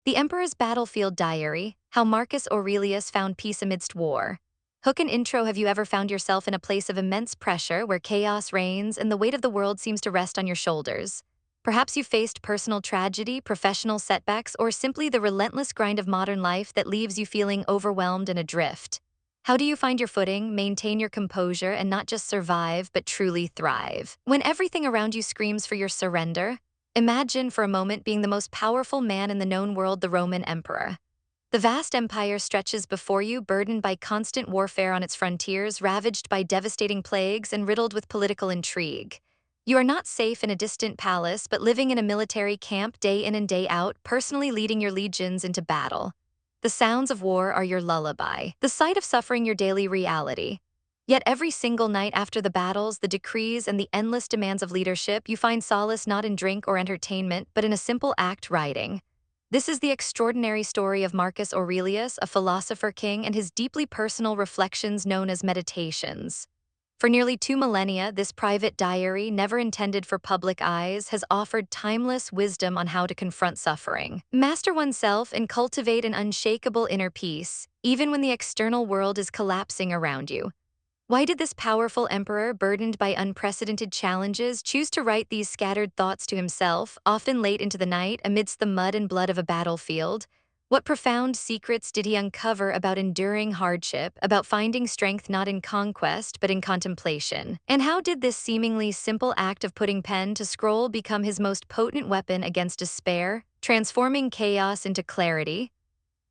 The Emperor's Battlefield Diary, How Marcus Aurelius Found Peace Amidst War. Hook and intro. Have you ever found yourself in a place of immense pressure where chaos reigns and the weight of the world seems to rest on your shoulders? Perhaps you faced personal tragedy, professional setbacks, or simply the relentless grind of modern life that leaves you feeling overwhelmed and adrift. How do you find your footing, maintain your composure, and not just survive, but truly thrive? When everything around you screams for your surrender, imagine for a moment being the most powerful man in the known world, the Roman Emperor. The vast empire stretches before you, burdened by constant warfare on its frontiers, ravaged by devastating plagues, and riddled with political intrigue. You are not safe in a distant palace, but living in a military camp day in and day out, personally leading your legions into battle. The sounds of war are your lullaby, the sight of suffering your daily reality. Yet every single night after the battles, the decrees, and the endless demands of leadership, you find solace not in drink or entertainment, but in a simple act: writing. This is the extraordinary story of Marcus Aurelius, a philosopher king, and his deeply personal reflections known as meditations. For nearly 2 millennia, this private diary, never intended for public eyes, has offered timeless wisdom on how to confront suffering, master oneself, and cultivate an unshakable inner peace, even when the external world is collapsing around you. Why did this powerful emperor, burdened by unprecedented challenges, choose to write these scattered thoughts to himself, often late into the night, amidst the mud and blood of a battlefield? What profound secrets did he uncover about enduring hardship, about finding strength not in conquest but in contemplation? And how did this seemingly simple act of putting pen to scroll become his most potent weapon against despair, transforming chaos into clarity?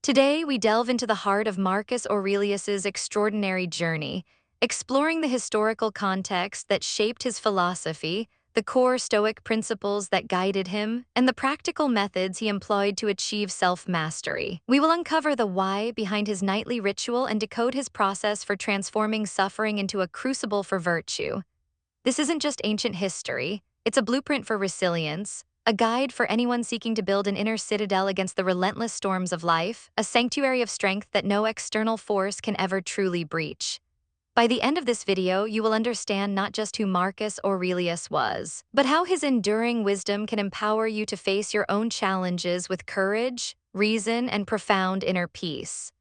Today, we delve into the heart of Marcus Aurelius's extraordinary journey, exploring the historical context that shaped his philosophy, the core Stoic principles that guided him, and the practical methods he employed to achieve self-mastery. We will uncover the why behind his nightly ritual and decode his process for transforming suffering into a crucible for virtue. This isn't just ancient history, it's a blueprint for resilience, a guide for anyone seeking to build an inner citadel against the relentless storms of life, a sanctuary of strength that no external force can ever truly breach. By the end of this video, you will understand not just who Marcus Aurelius was, but how his enduring wisdom can empower you to face your own challenges with courage, reason, and profound inner peace.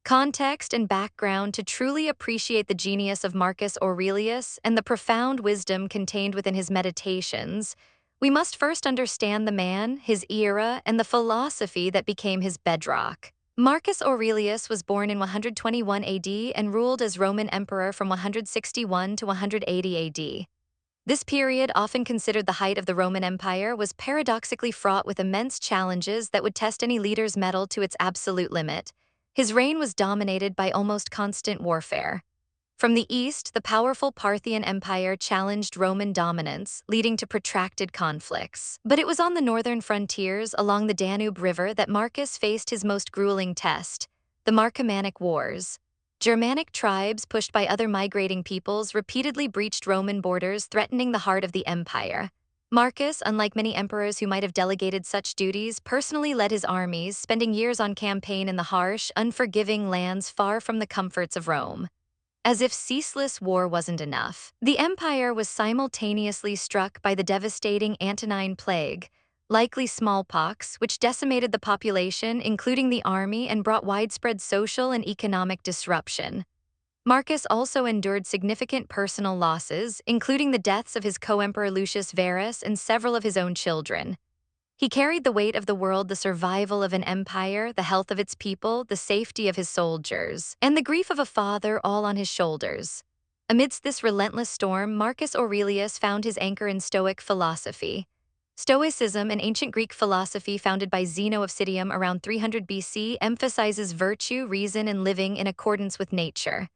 Context and background. To truly appreciate the genius of Marcus Aurelius and the profound wisdom contained within his meditations, we must first understand the man, his era, and the philosophy that became his bedrock. Marcus Aurelius was born in 121 AD and ruled as Roman emperor from 161 to 180 AD. This period, often considered the height of the Roman Empire, was paradoxically fraught with immense challenges that would test any leader's mettle to its absolute limit. His reign was dominated by almost constant warfare. From the east, the powerful Parthian Empire challenged Roman dominance, leading to protracted conflicts. But it was on the northern frontiers, along the Danube River, that Marcus faced his most grueling test: the Marcomannic Wars. Germanic tribes, pushed by other migrating peoples, repeatedly breached Roman borders, threatening the heart of the empire. Marcus, unlike many emperors who might have delegated such duties, personally led his armies, spending years on campaign in the harsh, unforgiving lands far from the comforts of Rome. As if ceaseless war wasn't enough, the empire was simultaneously struck by the devastating Antonine Plague, likely smallpox, which decimated the population, including the army, and brought widespread social and economic disruption. Marcus also endured significant personal losses, including the deaths of his co-emperor Lucius Verus and several of his own children. He carried the weight of the world, the survival of an empire, the health of its people, the safety of his soldiers, and the grief of a father, all on his shoulders. Amidst this relentless storm, Marcus Aurelius found his anchor in Stoic philosophy. Stoicism, an ancient Greek philosophy founded by Zeno of Citium around 300 BC, emphasizes virtue, reason, and living in accordance with nature.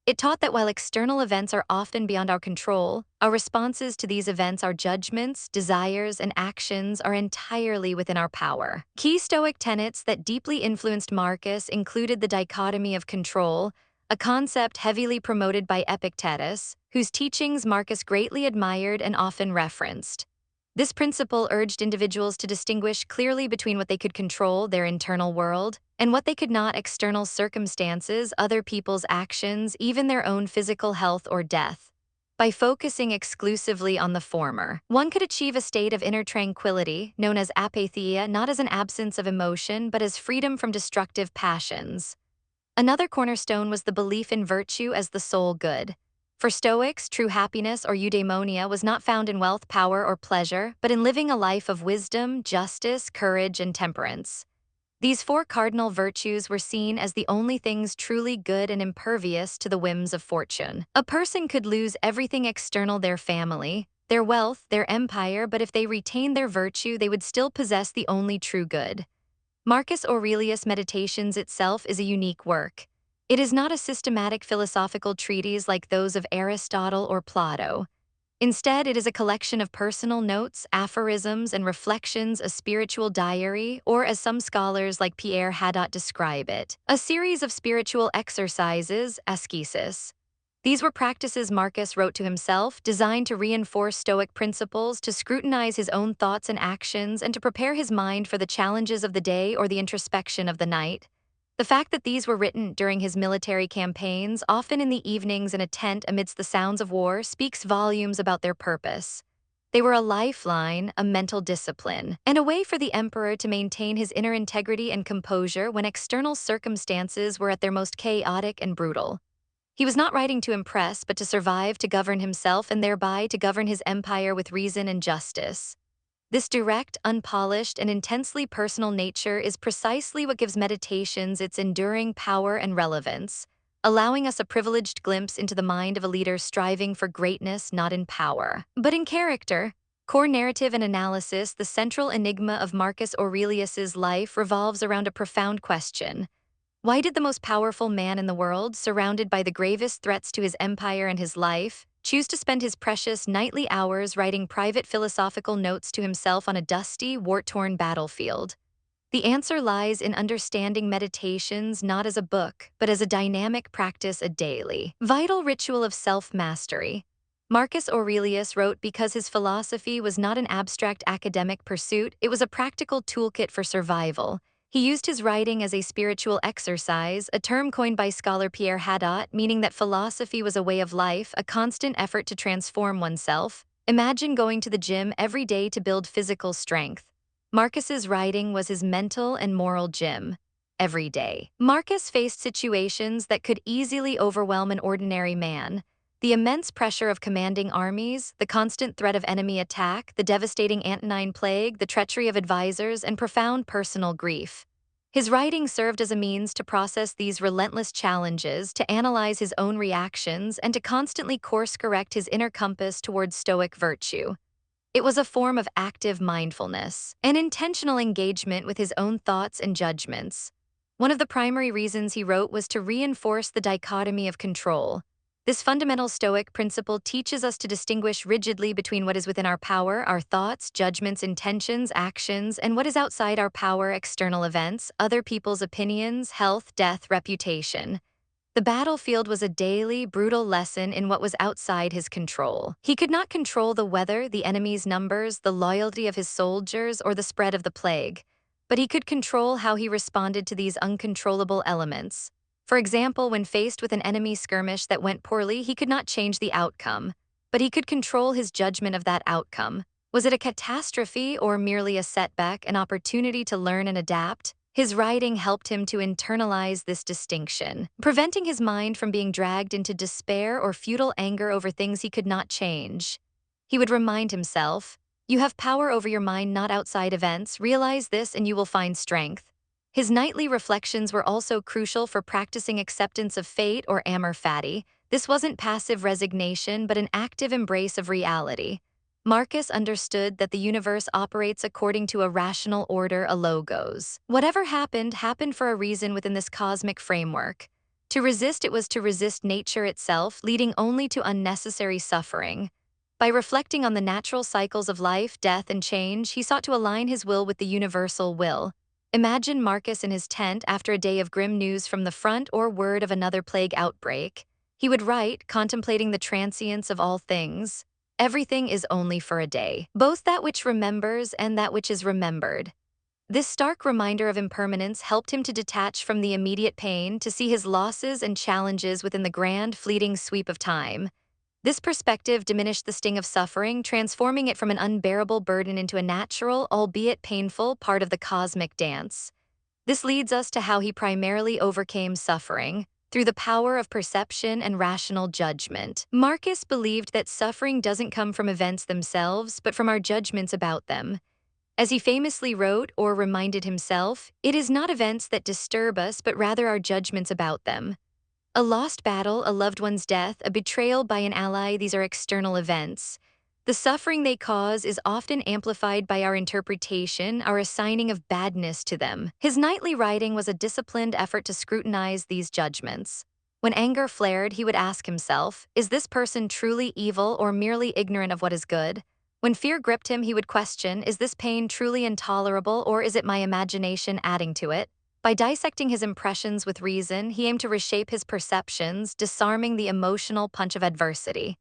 It taught that while external events are often beyond our control, our responses to these events, our judgments, desires, and actions, are entirely within our power. Key Stoic tenets that deeply influenced Marcus included the dichotomy of control, a concept heavily promoted by Epictetus, whose teachings Marcus greatly admired and often referenced. This principle urged individuals to distinguish clearly between what they could control, their internal world, and what they could not, external circumstances, other people's actions, even their own physical health or death. by focusing exclusively on the former. One could achieve a state of inner tranquility, known as apatheia, not as an absence of emotion, but as freedom from destructive passions. Another cornerstone was the belief in virtue as the sole good. For Stoics, true happiness or eudaimonia was not found in wealth, power, or pleasure, but in living a life of wisdom, justice, courage, and temperance. These four cardinal virtues were seen as the only things truly good and impervious to the whims of fortune. A person could lose everything external, their family, their wealth, their empire, but if they retained their virtue, they would still possess the only true good. Marcus Aurelius' Meditations itself is a unique work. It is not a systematic philosophical treatise like those of Aristotle or Plato. Instead, it is a collection of personal notes, aphorisms, and reflections, a spiritual diary, or as some scholars like Pierre Hadot describe it, a series of spiritual exercises, ascesis. These were practices Marcus wrote to himself, designed to reinforce Stoic principles, to scrutinize his own thoughts and actions, and to prepare his mind for the challenges of the day or the introspection of the night. The fact that these were written during his military campaigns, often in the evenings in a tent amidst the sounds of war, speaks volumes about their purpose. They were a lifeline, a mental discipline, and a way for the emperor to maintain his inner integrity and composure when external circumstances were at their most chaotic and brutal. He was not writing to impress, but to survive, to govern himself, and thereby to govern his empire with reason and justice. This direct, unpolished, and intensely personal nature is precisely what gives Meditations its enduring power and relevance, allowing us a privileged glimpse into the mind of a leader striving for greatness not in power, but in character. Core narrative and analysis, the central enigma of Marcus Aurelius's life revolves around a profound question. Why did the most powerful man in the world, surrounded by the gravest threats to his empire and his life, choose to spend his precious nightly hours writing private philosophical notes to himself on a dusty, war-torn battlefield? The answer lies in understanding Meditations not as a book, but as a dynamic practice, a daily, vital ritual of self-mastery. Marcus Aurelius wrote because his philosophy was not an abstract academic pursuit, it was a practical toolkit for survival. He used his writing as a spiritual exercise, a term coined by scholar Pierre Hadot, meaning that philosophy was a way of life, a constant effort to transform oneself. Imagine going to the gym every day to build physical strength. Marcus's writing was his mental and moral gym. Every day, Marcus faced situations that could easily overwhelm an ordinary man. The immense pressure of commanding armies, the constant threat of enemy attack, the devastating Antonine Plague, the treachery of advisors, and profound personal grief. His writing served as a means to process these relentless challenges, to analyze his own reactions, and to constantly course-correct his inner compass towards Stoic virtue. It was a form of active mindfulness, an intentional engagement with his own thoughts and judgments. One of the primary reasons he wrote was to reinforce the dichotomy of control. This fundamental Stoic principle teaches us to distinguish rigidly between what is within our power, our thoughts, judgments, intentions, actions, and what is outside our power, external events, other people's opinions, health, death, reputation. The battlefield was a daily, brutal lesson in what was outside his control. He could not control the weather, the enemy's numbers, the loyalty of his soldiers, or the spread of the plague, but he could control how he responded to these uncontrollable elements. For example, when faced with an enemy skirmish that went poorly, he could not change the outcome, but he could control his judgment of that outcome. Was it a catastrophe or merely a setback, an opportunity to learn and adapt? His writing helped him to internalize this distinction, preventing his mind from being dragged into despair or futile anger over things he could not change. He would remind himself, "You have power over your mind, not outside events. Realize this and you will find strength." His nightly reflections were also crucial for practicing acceptance of fate, or Amor Fati. This wasn't passive resignation, but an active embrace of reality. Marcus understood that the universe operates according to a rational order, a logos. Whatever happened, happened for a reason within this cosmic framework. To resist it was to resist nature itself, leading only to unnecessary suffering. By reflecting on the natural cycles of life, death, and change, he sought to align his will with the universal will. Imagine Marcus in his tent after a day of grim news from the front or word of another plague outbreak. He would write, contemplating the transience of all things. Everything is only for a day, both that which remembers and that which is remembered. This stark reminder of impermanence helped him to detach from the immediate pain, to see his losses and challenges within the grand, fleeting sweep of time. This perspective diminished the sting of suffering, transforming it from an unbearable burden into a natural, albeit painful, part of the cosmic dance. This leads us to how he primarily overcame suffering, through the power of perception and rational judgment. Marcus believed that suffering doesn't come from events themselves, but from our judgments about them. As he famously wrote or reminded himself, it is not events that disturb us, but rather our judgments about them. A lost battle, a loved one's death, a betrayal by an ally, these are external events. The suffering they cause is often amplified by our interpretation, our assigning of badness to them. His nightly writing was a disciplined effort to scrutinize these judgments. When anger flared, he would ask himself, is this person truly evil or merely ignorant of what is good? When fear gripped him, he would question, is this pain truly intolerable or is it my imagination adding to it? By dissecting his impressions with reason, he aimed to reshape his perceptions, disarming the emotional punch of adversity.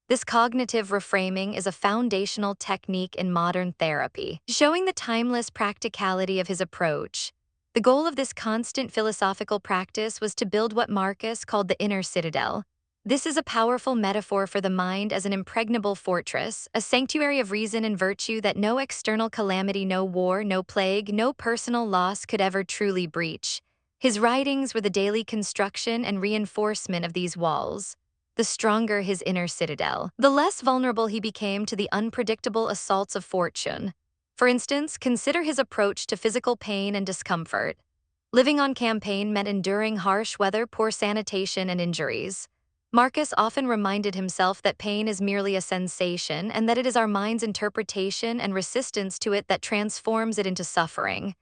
This cognitive reframing is a foundational technique in modern therapy, showing the timeless practicality of his approach. The goal of this constant philosophical practice was to build what Marcus called the Inner Citadel. This is a powerful metaphor for the mind as an impregnable fortress, a sanctuary of reason and virtue that no external calamity, no war, no plague, no personal loss could ever truly breach. His writings were the daily construction and reinforcement of these walls. The stronger his inner citadel, the less vulnerable he became to the unpredictable assaults of fortune. For instance, consider his approach to physical pain and discomfort. Living on campaign meant enduring harsh weather, poor sanitation, and injuries. Marcus often reminded himself that pain is merely a sensation and that it is our mind's interpretation and resistance to it that transforms it into suffering.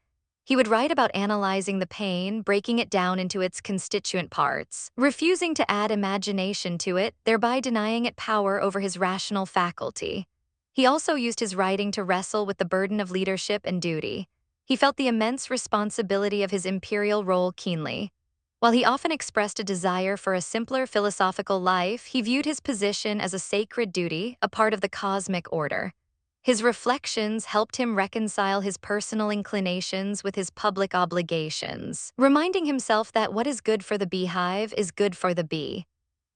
He would write about analyzing the pain, breaking it down into its constituent parts, refusing to add imagination to it, thereby denying it power over his rational faculty. He also used his writing to wrestle with the burden of leadership and duty. He felt the immense responsibility of his imperial role keenly. While he often expressed a desire for a simpler philosophical life, he viewed his position as a sacred duty, a part of the cosmic order. His reflections helped him reconcile his personal inclinations with his public obligations, reminding himself that what is good for the beehive is good for the bee.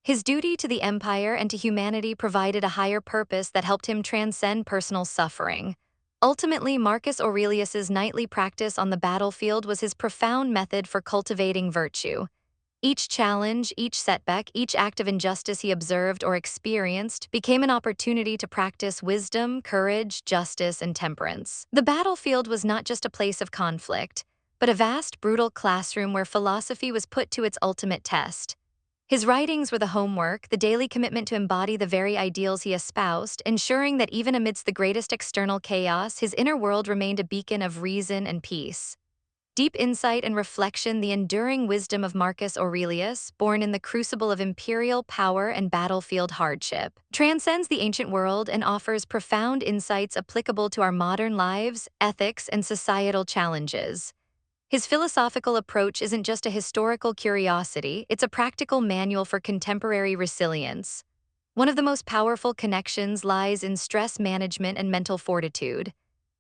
His duty to the empire and to humanity provided a higher purpose that helped him transcend personal suffering. Ultimately, Marcus Aurelius's nightly practice on the battlefield was his profound method for cultivating virtue. Each challenge, each setback, each act of injustice he observed or experienced became an opportunity to practice wisdom, courage, justice, and temperance. The battlefield was not just a place of conflict, but a vast, brutal classroom where philosophy was put to its ultimate test. His writings were the homework, the daily commitment to embody the very ideals he espoused, ensuring that even amidst the greatest external chaos, his inner world remained a beacon of reason and peace. Deep insight and reflection, the enduring wisdom of Marcus Aurelius, born in the crucible of imperial power and battlefield hardship, transcends the ancient world and offers profound insights applicable to our modern lives, ethics, and societal challenges. His philosophical approach isn't just a historical curiosity, it's a practical manual for contemporary resilience. One of the most powerful connections lies in stress management and mental fortitude.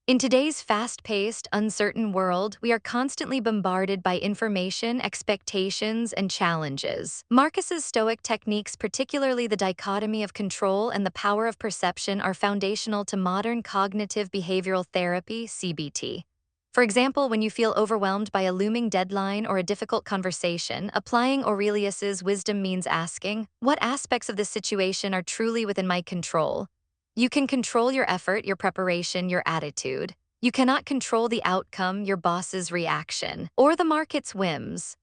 In today's fast-paced, uncertain world, we are constantly bombarded by information, expectations, and challenges. Marcus's Stoic techniques, particularly the dichotomy of control and the power of perception, are foundational to modern cognitive behavioral therapy, CBT. For example, when you feel overwhelmed by a looming deadline or a difficult conversation, applying Aurelius's wisdom means asking, what aspects of this situation are truly within my control? You can control your effort, your preparation, your attitude. You cannot control the outcome, your boss's reaction, or the market's whims.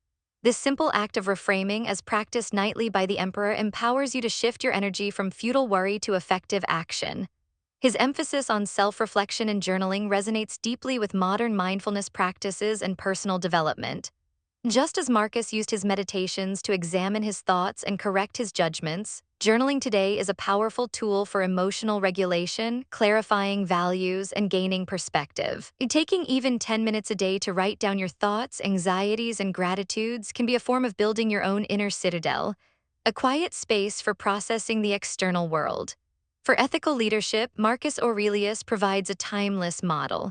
This simple act of reframing, as practiced nightly by the emperor, empowers you to shift your energy from futile worry to effective action. His emphasis on self-reflection and journaling resonates deeply with modern mindfulness practices and personal development. Just as Marcus used his meditations to examine his thoughts and correct his judgments, journaling today is a powerful tool for emotional regulation, clarifying values, and gaining perspective. Taking even 10 minutes a day to write down your thoughts, anxieties, and gratitudes can be a form of building your own inner citadel, a quiet space for processing the external world. For ethical leadership, Marcus Aurelius provides a timeless model.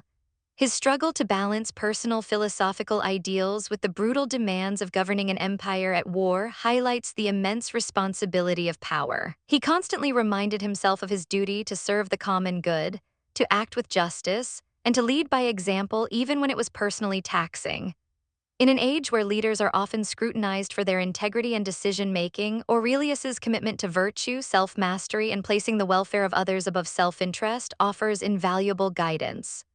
His struggle to balance personal philosophical ideals with the brutal demands of governing an empire at war highlights the immense responsibility of power. He constantly reminded himself of his duty to serve the common good, to act with justice, and to lead by example even when it was personally taxing. In an age where leaders are often scrutinized for their integrity and decision-making, Aurelius's commitment to virtue, self-mastery, and placing the welfare of others above self-interest offers invaluable guidance.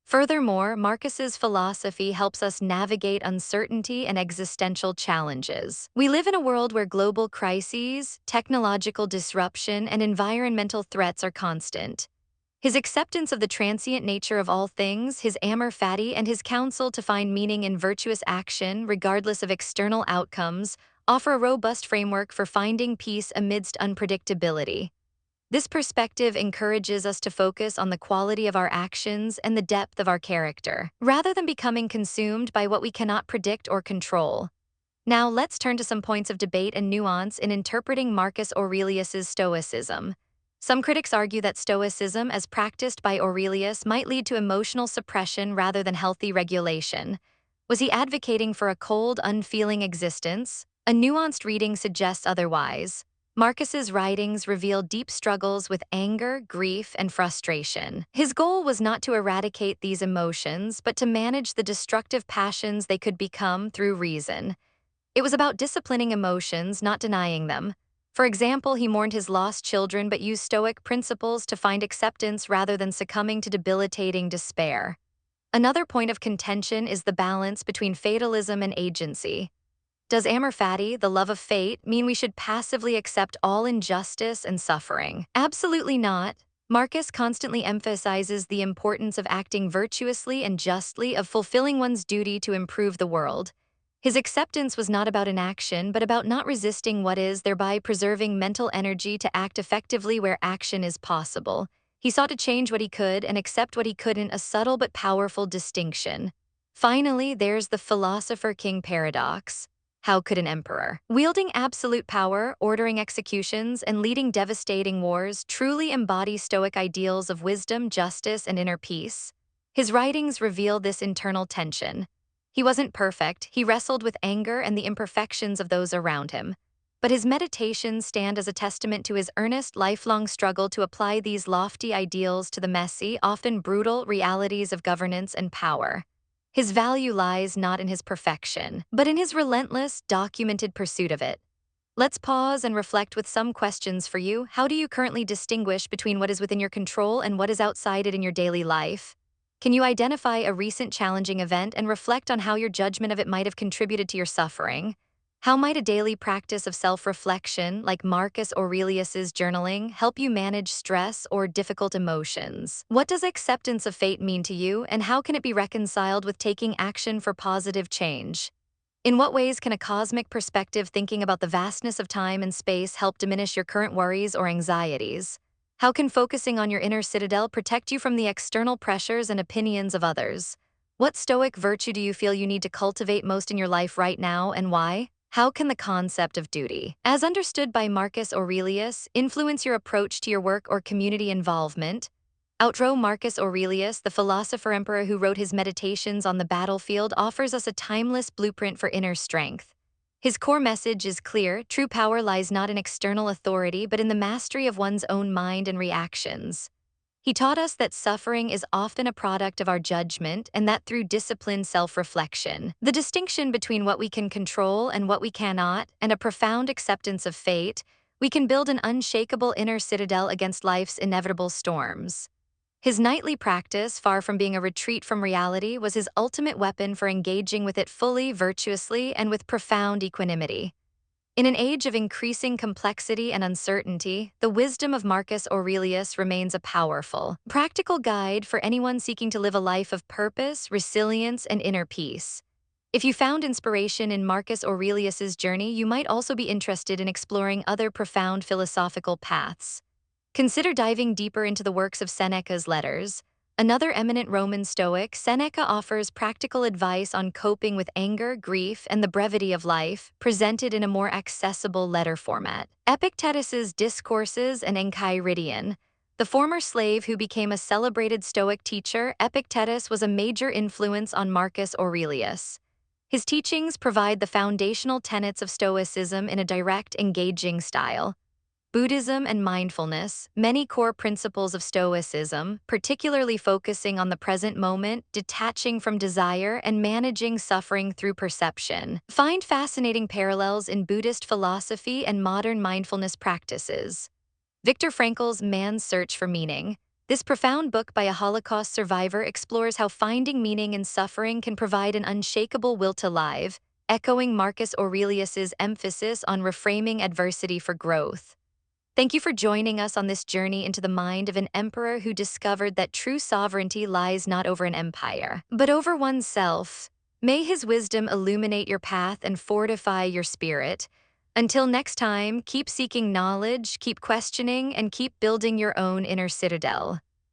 Furthermore, Marcus's philosophy helps us navigate uncertainty and existential challenges. We live in a world where global crises, technological disruption, and environmental threats are constant. His acceptance of the transient nature of all things, his Amor Fati, and his counsel to find meaning in virtuous action, regardless of external outcomes, offer a robust framework for finding peace amidst unpredictability. This perspective encourages us to focus on the quality of our actions and the depth of our character, rather than becoming consumed by what we cannot predict or control. Now, let's turn to some points of debate and nuance in interpreting Marcus Aurelius's Stoicism. Some critics argue that Stoicism, as practiced by Aurelius, might lead to emotional suppression rather than healthy regulation. Was he advocating for a cold, unfeeling existence? A nuanced reading suggests otherwise. Marcus's writings reveal deep struggles with anger, grief, and frustration. His goal was not to eradicate these emotions, but to manage the destructive passions they could become through reason. It was about disciplining emotions, not denying them. For example, he mourned his lost children but used Stoic principles to find acceptance rather than succumbing to debilitating despair. Another point of contention is the balance between fatalism and agency. Does Amor Fati, the love of fate, mean we should passively accept all injustice and suffering? Absolutely not. Marcus constantly emphasizes the importance of acting virtuously and justly, of fulfilling one's duty to improve the world. His acceptance was not about inaction, but about not resisting what is, thereby preserving mental energy to act effectively where action is possible. He sought to change what he could and accept what he couldn't, a subtle but powerful distinction. Finally, there's the philosopher-king paradox. How could an emperor, wielding absolute power, ordering executions, and leading devastating wars, truly embody Stoic ideals of wisdom, justice, and inner peace? His writings reveal this internal tension. He wasn't perfect, he wrestled with anger and the imperfections of those around him. But his meditations stand as a testament to his earnest, lifelong struggle to apply these lofty ideals to the messy, often brutal realities of governance and power. His value lies not in his perfection, but in his relentless, documented pursuit of it. Let's pause and reflect with some questions for you. How do you currently distinguish between what is within your control and what is outside it in your daily life? Can you identify a recent challenging event and reflect on how your judgment of it might have contributed to your suffering? How might a daily practice of self-reflection, like Marcus Aurelius's journaling, help you manage stress or difficult emotions? What does acceptance of fate mean to you, and how can it be reconciled with taking action for positive change? In what ways can a cosmic perspective thinking about the vastness of time and space help diminish your current worries or anxieties? How can focusing on your inner citadel protect you from the external pressures and opinions of others? What Stoic virtue do you feel you need to cultivate most in your life right now, and why? How can the concept of duty, as understood by Marcus Aurelius, influence your approach to your work or community involvement? Outro. Marcus Aurelius, the philosopher-emperor who wrote his Meditations on the battlefield, offers us a timeless blueprint for inner strength. His core message is clear: true power lies not in external authority but in the mastery of one's own mind and reactions. He taught us that suffering is often a product of our judgment and that through disciplined self-reflection, the distinction between what we can control and what we cannot, and a profound acceptance of fate, we can build an unshakable inner citadel against life's inevitable storms. His nightly practice, far from being a retreat from reality, was his ultimate weapon for engaging with it fully, virtuously, and with profound equanimity. In an age of increasing complexity and uncertainty, the wisdom of Marcus Aurelius remains a powerful, practical guide for anyone seeking to live a life of purpose, resilience, and inner peace. If you found inspiration in Marcus Aurelius's journey, you might also be interested in exploring other profound philosophical paths. Consider diving deeper into the works of Seneca's letters. Another eminent Roman Stoic, Seneca offers practical advice on coping with anger, grief, and the brevity of life, presented in a more accessible letter format. Epictetus's Discourses and Enchiridion, The former slave who became a celebrated Stoic teacher, Epictetus, was a major influence on Marcus Aurelius. His teachings provide the foundational tenets of Stoicism in a direct, engaging style. Buddhism and mindfulness, many core principles of Stoicism, particularly focusing on the present moment, detaching from desire, and managing suffering through perception, find fascinating parallels in Buddhist philosophy and modern mindfulness practices. Viktor Frankl's Man's Search for Meaning. This profound book by a Holocaust survivor explores how finding meaning in suffering can provide an unshakable will to live, echoing Marcus Aurelius's emphasis on reframing adversity for growth. Thank you for joining us on this journey into the mind of an emperor who discovered that true sovereignty lies not over an empire, but over oneself. May his wisdom illuminate your path and fortify your spirit. Until next time, keep seeking knowledge, keep questioning, and keep building your own inner citadel.